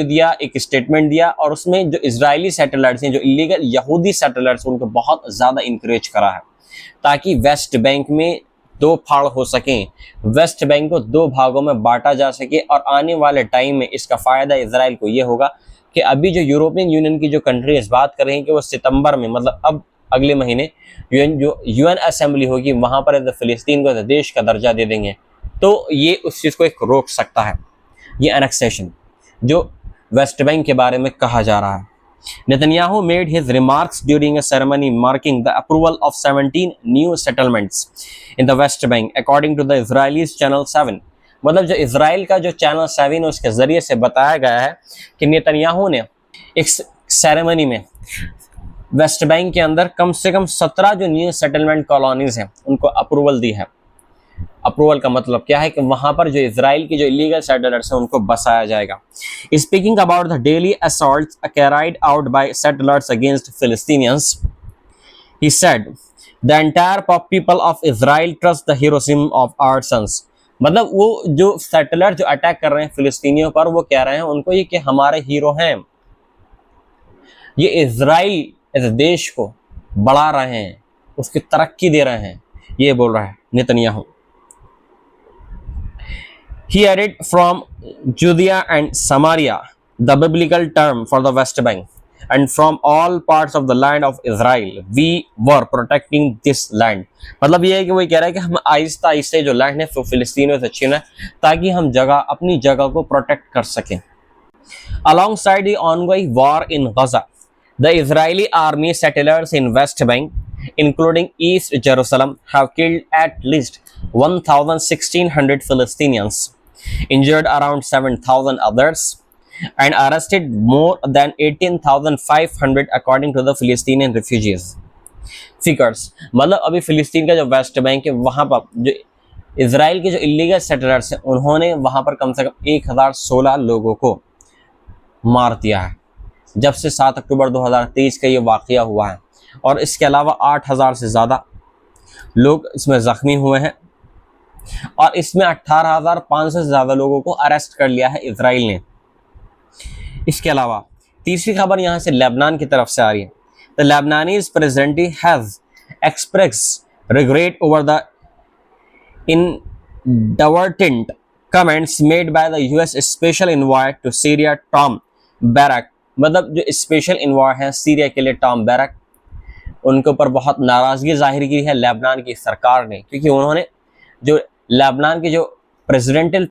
दिया, एक स्टेटमेंट दिया और उसमें जो इजरायली सेटलर्स हैं, जो इलीगल यहूदी सेटलर्स, उनको बहुत ज़्यादा इंकरेज करा है ताकि वेस्ट बैंक में दो फाड़ हो सकें, वेस्ट बैंक को दो भागों में बांटा जा सके। और आने वाले टाइम में इसका फ़ायदा इजराइल को ये होगा कि अभी जो यूरोपियन यूनियन की जो कंट्रीज बात कर रही हैं कि वो सितंबर में, मतलब अब अगले महीने यूएन असेंबली होगी, वहाँ पर फ़िलिस्तीन को देश का दर्जा दे देंगे, तो ये उस चीज़ को एक रोक सकता है, ये एनेक्सेशन जो वेस्ट बैंक के बारे में कहा जा रहा है। Netanyahu made his remarks during a ceremony marking the approval of 17 new settlements in the West Bank, according to the Israelis Channel 7। मतलब जो इजराइल का जो चैनल 7 है उसके जरिए से बताया गया है कि नेतन्याहू ने एक सेरेमनी में वेस्ट बैंक के अंदर कम से कम 17 जो न्यू सेटलमेंट कॉलोनीज हैं उनको अप्रूवल दी है। अप्रूवल का मतलब क्या है कि वहां पर जो इजराइल की जो इलीगल सेटलर्स हैं उनको बसाया जाएगा। Speaking about the daily assaults carried out by settlers against Palestinians, he said the entire people of Israel trust the heroism of our sons. मतलब वो जो सेटलर जो अटैक कर रहे हैं फिलिस्तीनियों पर, वो कह रहे हैं उनको ये कि हमारे हीरो हैं, ये इजराइल इस देश को बढ़ा रहे हैं, उसकी तरक्की दे रहे हैं, ये बोल रहा है Netanyahu. He added, from Judea and Samaria, the biblical term for the West Bank, and from all parts of the land of Israel, we were protecting this land। मतलब ये है कि वो कह रहा है कि हम आहिस्ता आहिस्ता जो लैंड है फिलिस्तीनियों से छीना है ताकि हम अपनी जगह को प्रोटेक्ट कर सकें। Alongside the ongoing war in Gaza, the Israeli army settlers in West Bank, including East Jerusalem, have killed at least 1,600 Palestinians, injured around 7,000 others, and arrested more than 18,500 according to the Palestinian refugees figures। मतलब अभी फिलिस्तीन का जो West Bank है वहाँ पर जो Israel के जो इलीगल सेटलर्स हैं उन्होंने वहाँ पर कम से कम 1016 लोगों को मार दिया है जब से 7 अक्टूबर 2023 का ये वाक़या हुआ है। और इसके अलावा 8,000 से ज़्यादा लोग इसमें ज़ख्मी हुए हैं और इसमें 18,500 से ज़्यादा लोगों को अरेस्ट कर लिया है इजराइल ने। इसके अलावा तीसरी खबर यहाँ से लेबनान की तरफ से आ रही है। The Lebanese president has expressed regret over the inadvertent comments made by the US special envoy to Syria Tom Barrack. मतलब जो स्पेशल एनवॉय है सीरिया के लिए टॉम बैरक, उनके ऊपर बहुत नाराज़गी जाहिर की है लेबनान की सरकार ने, क्योंकि उन्होंने जो लेबनान के जो प्रेसिडेंटल